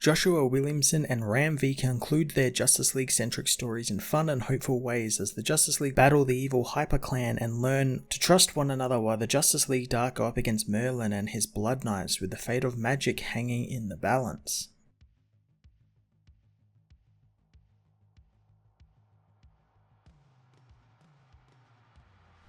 Joshua Williamson and Ram V conclude their Justice League-centric stories in fun and hopeful ways as the Justice League battle the evil Hyperclan and learn to trust one another while the Justice League Dark go up against Merlin and his Blood Knights with the fate of magic hanging in the balance.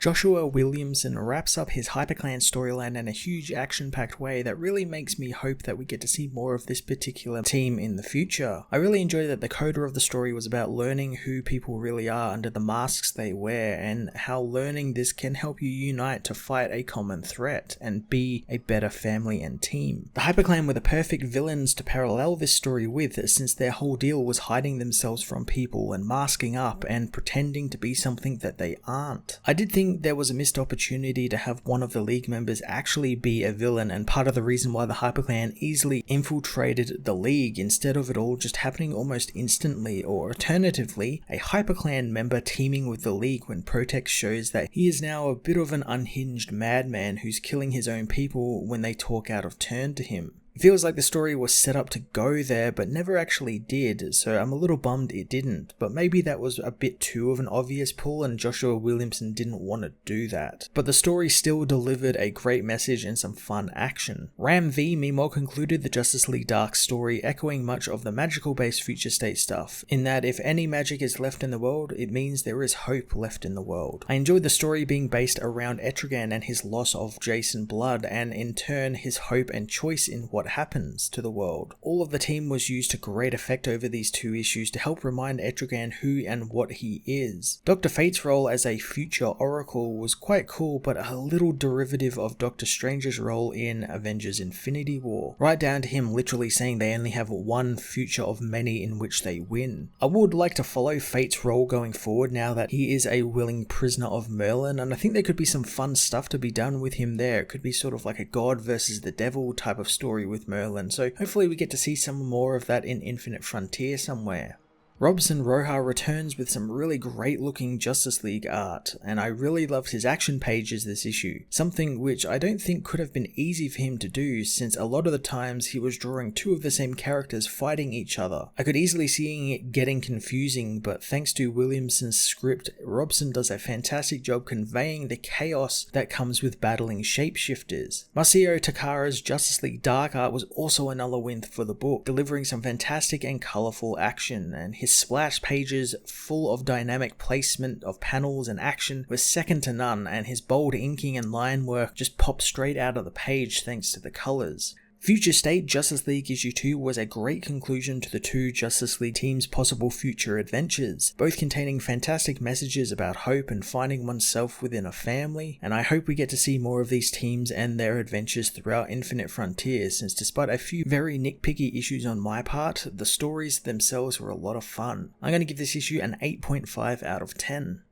Joshua Williamson wraps up his Hyperclan storyline in a huge action-packed way that really makes me hope that we get to see more of this particular team in the future. I really enjoy that the coda of the story was about learning who people really are under the masks they wear and how learning this can help you unite to fight a common threat and be a better family and team. The Hyperclan were the perfect villains to parallel this story with, since their whole deal was hiding themselves from people and masking up and pretending to be something that they aren't. I did think there was a missed opportunity to have one of the League members actually be a villain and part of the reason why the Hyperclan easily infiltrated the League instead of it all just happening almost instantly, or alternatively, a Hyperclan member teaming with the League when Protex shows that he is now a bit of an unhinged madman who's killing his own people when they talk out of turn to him. It feels like the story was set up to go there but never actually did, so I'm a little bummed it didn't, but maybe that was a bit too of an obvious pull and Joshua Williamson didn't want to do that. But the story still delivered a great message and some fun action. Ram V meanwhile concluded the Justice League Dark story, echoing much of the magical based future state stuff, in that if any magic is left in the world, it means there is hope left in the world. I enjoyed the story being based around Etrigan and his loss of Jason Blood, and in turn his hope and choice in what happens to the world. All of the team was used to great effect over these two issues to help remind Etrigan who and what he is. Dr. Fate's role as a future oracle was quite cool, but a little derivative of Doctor Strange's role in Avengers Infinity War, right down to him literally saying they only have one future of many in which they win. I would like to follow Fate's role going forward now that he is a willing prisoner of Merlin, and I think there could be some fun stuff to be done with him there. It could be sort of like a god versus the devil type of story with Merlin, so hopefully we get to see some more of that in Infinite Frontier somewhere. Robson Roja returns with some really great looking Justice League art, and I really loved his action pages this issue, something which I don't think could have been easy for him to do since a lot of the times he was drawing two of the same characters fighting each other. I could easily see it getting confusing, but thanks to Williamson's script, Robson does a fantastic job conveying the chaos that comes with battling shapeshifters. Masao Takara's Justice League Dark art was also another win for the book, delivering some fantastic and colourful action, and his splash pages full of dynamic placement of panels and action were second to none, and his bold inking and line work just popped straight out of the page thanks to the colours. Future State Justice League Issue 2 was a great conclusion to the two Justice League teams' possible future adventures, both containing fantastic messages about hope and finding oneself within a family, and I hope we get to see more of these teams and their adventures throughout Infinite Frontier, since despite a few very nitpicky issues on my part, the stories themselves were a lot of fun. I'm going to give this issue an 8.5 out of 10.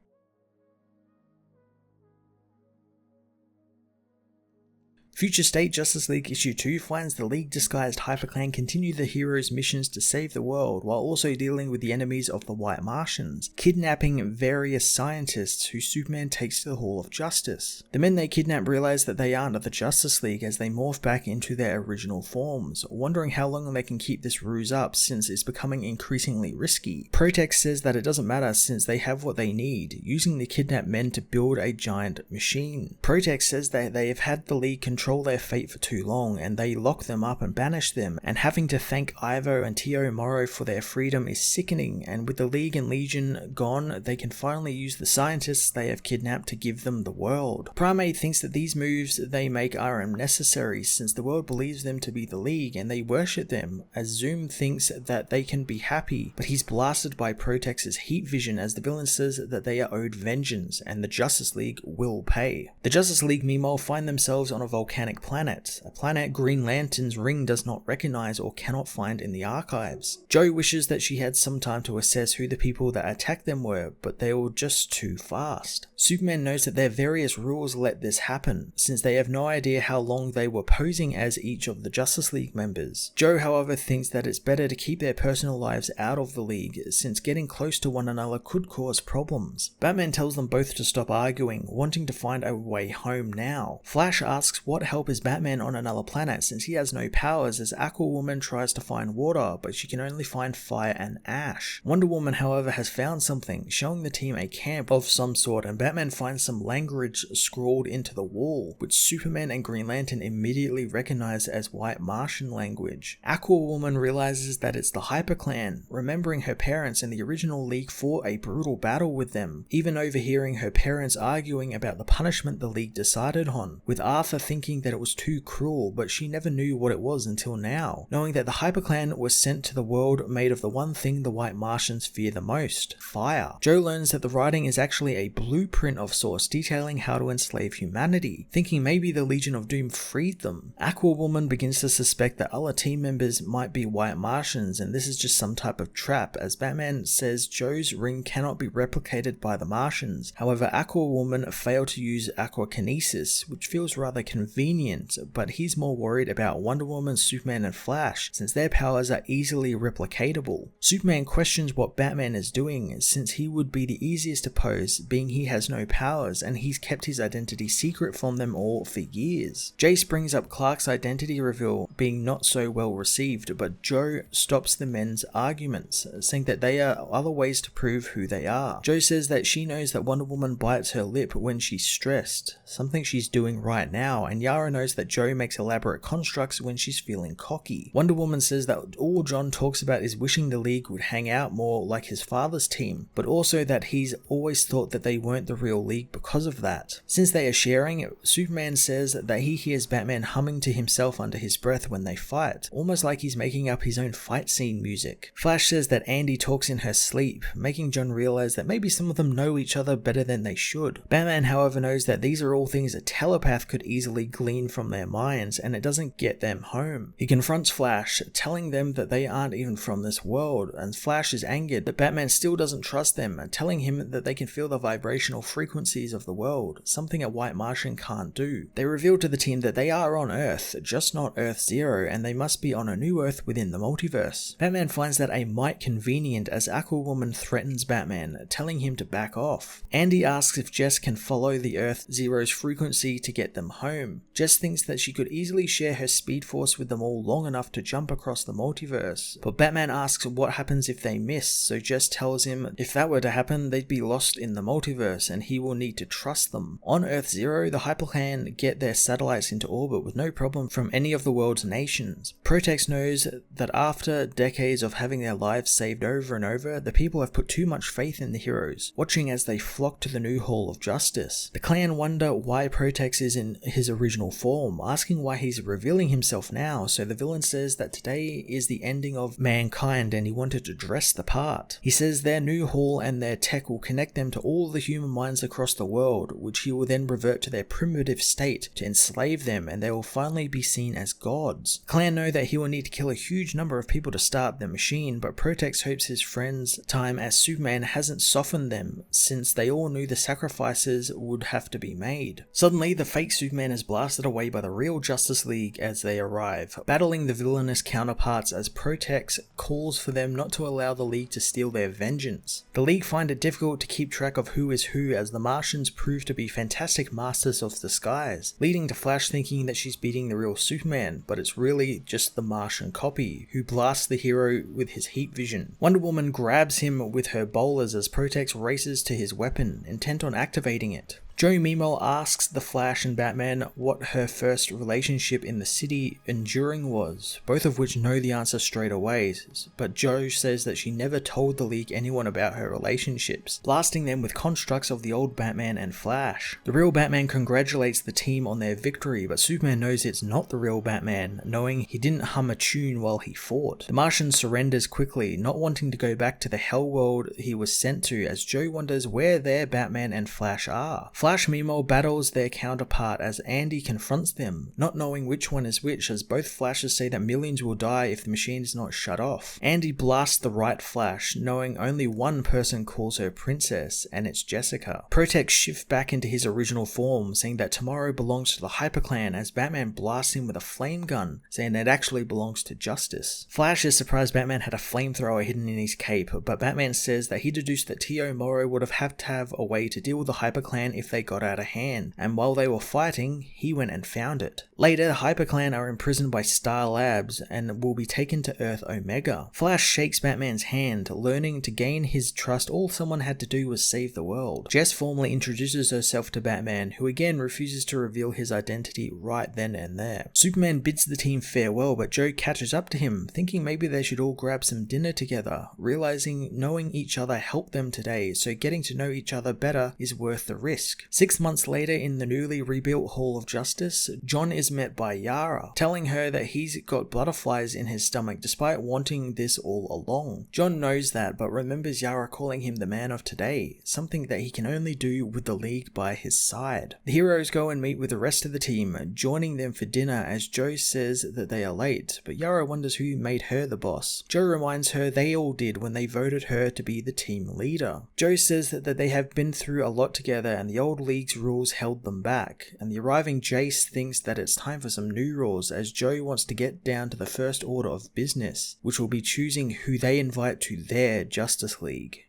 Future State Justice League Issue 2 finds the League-disguised Hyperclan continue the heroes' missions to save the world while also dealing with the enemies of the White Martians, kidnapping various scientists who Superman takes to the Hall of Justice. The men they kidnap realize that they aren't the Justice League as they morph back into their original forms, wondering how long they can keep this ruse up since it's becoming increasingly risky. Protex says that it doesn't matter since they have what they need, using the kidnapped men to build a giant machine. Protex says that they have had the League control their fate for too long, and they lock them up and banish them, and having to thank Ivo and Tio Morrow for their freedom is sickening, and with the League and Legion gone, they can finally use the scientists they have kidnapped to give them the world. Primate thinks that these moves they make are unnecessary since the world believes them to be the League and they worship them, as Zoom thinks that they can be happy, but he's blasted by Protex's heat vision as the villain says that they are owed vengeance and the Justice League will pay. The Justice League meanwhile find themselves on a volcanic planet, a planet Green Lantern's ring does not recognize or cannot find in the archives. Jo wishes that she had some time to assess who the people that attacked them were, but they were just too fast. Superman knows that their various rules let this happen, since they have no idea how long they were posing as each of the Justice League members. Jo, however, thinks that it's better to keep their personal lives out of the League, since getting close to one another could cause problems. Batman tells them both to stop arguing, wanting to find a way home now. Flash asks what help is Batman on another planet since he has no powers, as Aquawoman tries to find water, but she can only find fire and ash. Wonder Woman, however, has found something, showing the team a camp of some sort, and Batman finds some language scrawled into the wall, which Superman and Green Lantern immediately recognize as White Martian language. Aquawoman realizes that it's the Hyperclan, remembering her parents in the original League fought a brutal battle with them, even overhearing her parents arguing about the punishment the League decided on, with Arthur thinking that it was too cruel, but she never knew what it was until now, knowing that the Hyperclan was sent to the world made of the one thing the White Martians fear the most, fire. Joe learns that the writing is actually a blueprint of sorts detailing how to enslave humanity, thinking maybe the Legion of Doom freed them. Aquawoman begins to suspect that other team members might be White Martians, and this is just some type of trap, as Batman says Joe's ring cannot be replicated by the Martians. However, Aquawoman failed to use aquakinesis, which feels rather convenient, but he's more worried about Wonder Woman, Superman and Flash, since their powers are easily replicatable. Superman questions what Batman is doing, since he would be the easiest to pose, being he has no powers and he's kept his identity secret from them all for years. Jace brings up Clark's identity reveal being not so well received, but Joe stops the men's arguments, saying that there are other ways to prove who they are. Joe says that she knows that Wonder Woman bites her lip when she's stressed, something she's doing right now, and Yara knows that Joe makes elaborate constructs when she's feeling cocky. Wonder Woman says that all John talks about is wishing the League would hang out more like his father's team, but also that he's always thought that they weren't the real League because of that. Since they are sharing, Superman says that he hears Batman humming to himself under his breath when they fight, almost like he's making up his own fight scene music. Flash says that Andy talks in her sleep, making John realize that maybe some of them know each other better than they should. Batman, however, knows that these are all things a telepath could easily glean from their minds, and it doesn't get them home. He confronts Flash, telling them that they aren't even from this world, and Flash is angered that Batman still doesn't trust them, telling him that they can feel the vibrational frequencies of the world, something a White Martian can't do. They reveal to the team that they are on Earth, just not Earth Zero, and they must be on a new Earth within the multiverse. Batman finds that a mite convenient as Aquawoman threatens Batman, telling him to back off. Andy asks if Jess can follow the Earth Zero's frequency to get them home. Jess thinks that she could easily share her speed force with them all long enough to jump across the multiverse, but Batman asks what happens if they miss, so Jess tells him if that were to happen, they'd be lost in the multiverse and he will need to trust them. On Earth Zero, the Hyperclan get their satellites into orbit with no problem from any of the world's nations. Protex knows that after decades of having their lives saved over and over, the people have put too much faith in the heroes, watching as they flock to the new Hall of Justice. The clan wonder why Protex is in his original form, asking why he's revealing himself now, so the villain says that today is the ending of mankind and he wanted to dress the part. He says their new hall and their tech will connect them to all the human minds across the world, which he will then revert to their primitive state to enslave them, and they will finally be seen as gods. Clan know that he will need to kill a huge number of people to start the machine, but Protex hopes his friend's time as Superman hasn't softened them, since they all knew the sacrifices would have to be made. Suddenly, the fake Superman is blasted away by the real Justice League as they arrive, battling the villainous counterparts as Protex calls for them not to allow the League to steal their vengeance. The League find it difficult to keep track of who is who, as the Martians prove to be fantastic masters of disguise, leading to Flash thinking that she's beating the real Superman, but it's really just the Martian copy, who blasts the hero with his heat vision. Wonder Woman grabs him with her bowlers as Protex races to his weapon, intent on activating it. Joe meanwhile asks the Flash and Batman what her first relationship in the city Enduring was, both of which know the answer straight away, but Joe says that she never told the League anyone about her relationships, blasting them with constructs of the old Batman and Flash. The real Batman congratulates the team on their victory, but Superman knows it's not the real Batman, knowing he didn't hum a tune while he fought. The Martian surrenders quickly, not wanting to go back to the hell world he was sent to, as Joe wonders where their Batman and Flash are. Flash meanwhile battles their counterpart as Andy confronts them, not knowing which one is which, as both Flashes say that millions will die if the machine is not shut off. Andy blasts the right Flash, knowing only one person calls her Princess, and it's Jessica. Protex shifts back into his original form, saying that tomorrow belongs to the Hyperclan, as Batman blasts him with a flame gun, saying it actually belongs to Justice. Flash is surprised Batman had a flamethrower hidden in his cape, but Batman says that he deduced that Tio Moro would have had to have a way to deal with the Hyperclan if they got out of hand, and while they were fighting, he went and found it. Later, Hyperclan are imprisoned by Star Labs and will be taken to Earth Omega. Flash shakes Batman's hand, learning to gain his trust all someone had to do was save the world. Jess formally introduces herself to Batman, who again refuses to reveal his identity right then and there. Superman bids the team farewell, but Joe catches up to him, thinking maybe they should all grab some dinner together, realizing knowing each other helped them today, so getting to know each other better is worth the risk. 6 months later, in the newly rebuilt Hall of Justice, John is met by Yara, telling her that he's got butterflies in his stomach despite wanting this all along. John knows that, but remembers Yara calling him the man of today, something that he can only do with the League by his side. The heroes go and meet with the rest of the team, joining them for dinner as Joe says that they are late, but Yara wonders who made her the boss. Joe reminds her they all did when they voted her to be the team leader. Joe says that they have been through a lot together and the old League's rules held them back, and the arriving Jace thinks that it's time for some new rules as Joe wants to get down to the first order of business, which will be choosing who they invite to their Justice League.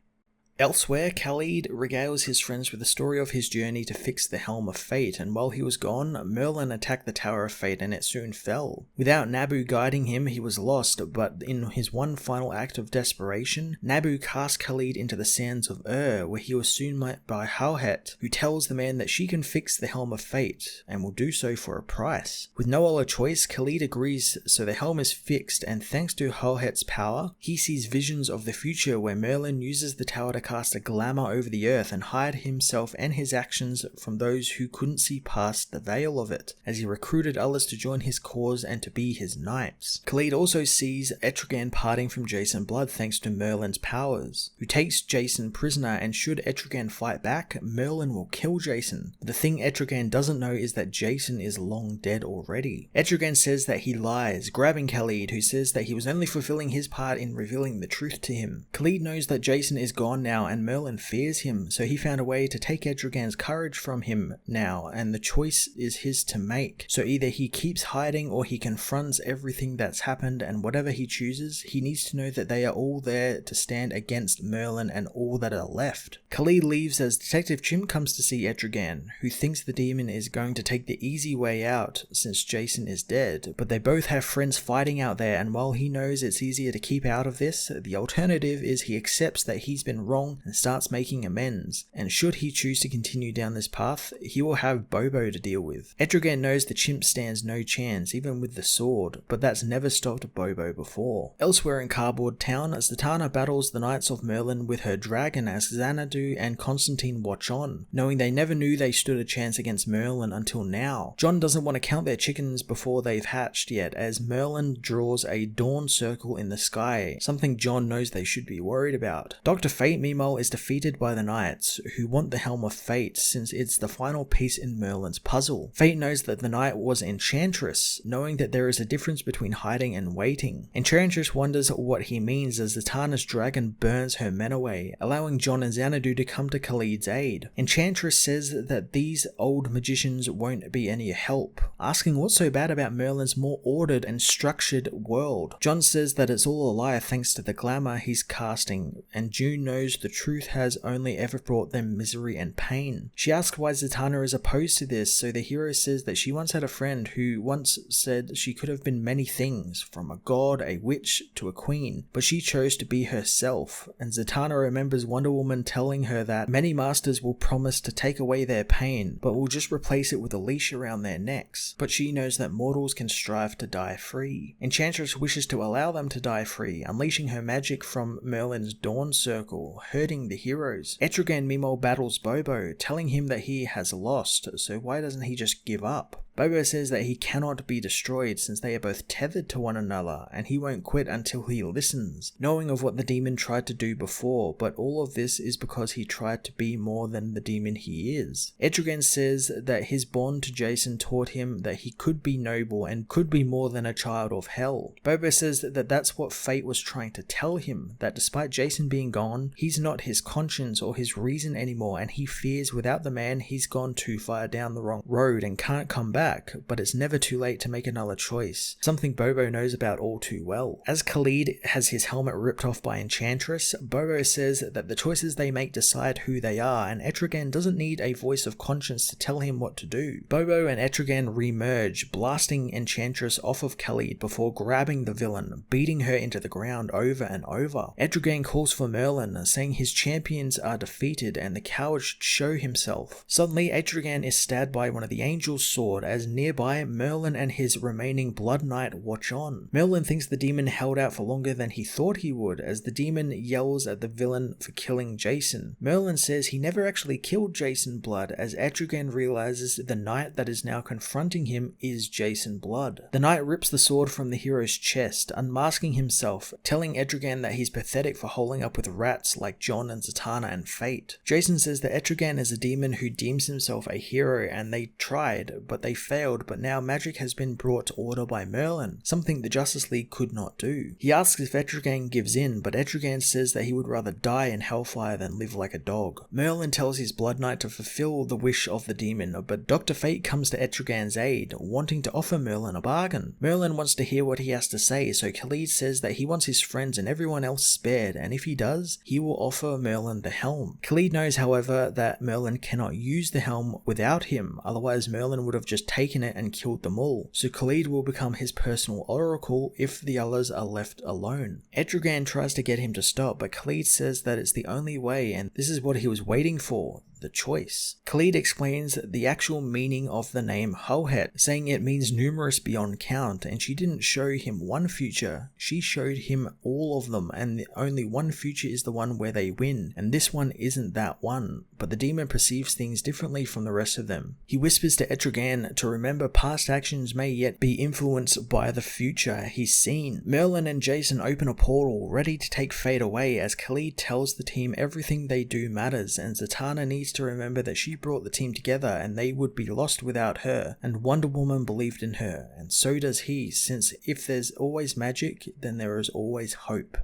Elsewhere, Khalid regales his friends with the story of his journey to fix the Helm of Fate, and while he was gone, Merlin attacked the Tower of Fate and it soon fell. Without Nabu guiding him, he was lost, but in his one final act of desperation, Nabu cast Khalid into the sands of where he was soon met by Howhet, who tells the man that she can fix the Helm of Fate, and will do so for a price. With no other choice, Khalid agrees, so the helm is fixed, and thanks to Howhet's power, he sees visions of the future where Merlin uses the tower to cast a glamour over the earth and hide himself and his actions from those who couldn't see past the veil of it, as he recruited others to join his cause and to be his knights. Khalid also sees Etrigan parting from Jason Blood thanks to Merlin's powers, who takes Jason prisoner, and should Etrigan fight back, Merlin will kill Jason. The thing Etrigan doesn't know is that Jason is long dead already. Etrigan says that he lies, grabbing Khalid, who says that he was only fulfilling his part in revealing the truth to him. Khalid knows that Jason is gone now and Merlin fears him, so he found a way to take Etrigan's courage from him now, and the choice is his to make. So either he keeps hiding or he confronts everything that's happened, and whatever he chooses, he needs to know that they are all there to stand against Merlin and all that are left. Khalid leaves as Detective Chimp comes to see Etrigan, who thinks the demon is going to take the easy way out since Jason is dead, but they both have friends fighting out there, and while he knows it's easier to keep out of this, the alternative is he accepts that he's been wrong and starts making amends, and should he choose to continue down this path, he will have Bobo to deal with. Etrigan knows the Chimp stands no chance, even with the sword, but that's never stopped Bobo before. Elsewhere in Cardboard Town, Zatanna battles the Knights of Merlin with her dragon as Xanadu and Constantine watch on, knowing they never knew they stood a chance against Merlin until now. John doesn't want to count their chickens before they've hatched yet, as Merlin draws a dawn circle in the sky, something John knows they should be worried about. Dr. Fate, meanwhile, is defeated by the Knights, who want the Helm of Fate since it's the final piece in Merlin's puzzle. Fate knows that the Knight was Enchantress, knowing that there is a difference between hiding and waiting. Enchantress wonders what he means as Zatanna's dragon burns her men away, allowing John and Xanadu to come to Khalid's aid. Enchantress says that these old magicians won't be any help, asking what's so bad about Merlin's more ordered and structured world. John says that it's all a lie thanks to the glamour he's casting, and June knows the truth has only ever brought them misery and pain. She asks why Zatanna is opposed to this, so the hero says that she once had a friend who once said she could have been many things, from a god, a witch, to a queen, but she chose to be herself, and Zatanna remembers Wonder Woman telling her that many masters will promise to take away their pain, but will just replace it with a leash around their necks, but she knows that mortals can strive to die free. Enchantress wishes to allow them to die free, unleashing her magic from Merlin's dawn circle, hurting the heroes. Etrigan meanwhile battles Bobo, telling him that he has lost, so why doesn't he just give up? Bobo says that he cannot be destroyed since they are both tethered to one another, and he won't quit until he listens, knowing of what the demon tried to do before, but all of this is because he tried to be more than the demon he is. Etrigan says that his bond to Jason taught him that he could be noble and could be more than a child of hell. Bobo says that that's what fate was trying to tell him, that despite Jason being gone, he's not his conscience or his reason anymore, and he fears without the man he's gone too far down the wrong road and can't come back. back, but it's never too late to make another choice, something Bobo knows about all too well. As Khalid has his helmet ripped off by Enchantress, Bobo says that the choices they make decide who they are, and Etrigan doesn't need a voice of conscience to tell him what to do. Bobo and Etrigan re-merge, blasting Enchantress off of Khalid before grabbing the villain, beating her into the ground over and over. Etrigan calls for Merlin, saying his champions are defeated and the coward should show himself. Suddenly, Etrigan is stabbed by one of the Angel's sword, as nearby Merlin and his remaining Blood Knight watch on. Merlin thinks the demon held out for longer than he thought he would, as the demon yells at the villain for killing Jason. Merlin says he never actually killed Jason Blood, as Etrigan realizes the knight that is now confronting him is Jason Blood. The knight rips the sword from the hero's chest, unmasking himself, telling Etrigan that he's pathetic for holding up with rats like John and Zatanna and Fate. Jason says that Etrigan is a demon who deems himself a hero, and they tried, but they failed, but now magic has been brought to order by Merlin, something the Justice League could not do. He asks if Etrigan gives in, but Etrigan says that he would rather die in hellfire than live like a dog. Merlin tells his Blood Knight to fulfill the wish of the demon, but Dr. Fate comes to Etrigan's aid, wanting to offer Merlin a bargain. Merlin wants to hear what he has to say, so Khalid says that he wants his friends and everyone else spared, and if he does, he will offer Merlin the helm. Khalid knows, however, that Merlin cannot use the helm without him, otherwise Merlin would have just taken it and killed them all, so Khalid will become his personal oracle if the others are left alone. Etrigan tries to get him to stop, but Khalid says that it's the only way, and this is what he was waiting for. The choice. Khalid explains the actual meaning of the name Hohet, saying it means numerous beyond count, and she didn't show him one future, she showed him all of them, and only one future is the one where they win, and this one isn't that one, but the demon perceives things differently from the rest of them. He whispers to Etrigan to remember past actions may yet be influenced by the future he's seen. Merlin and Jason open a portal, ready to take Fate away, as Khalid tells the team everything they do matters, and Zatanna needs to remember that she brought the team together and they would be lost without her, and Wonder Woman believed in her, and so does he, since if there's always magic, then there is always hope.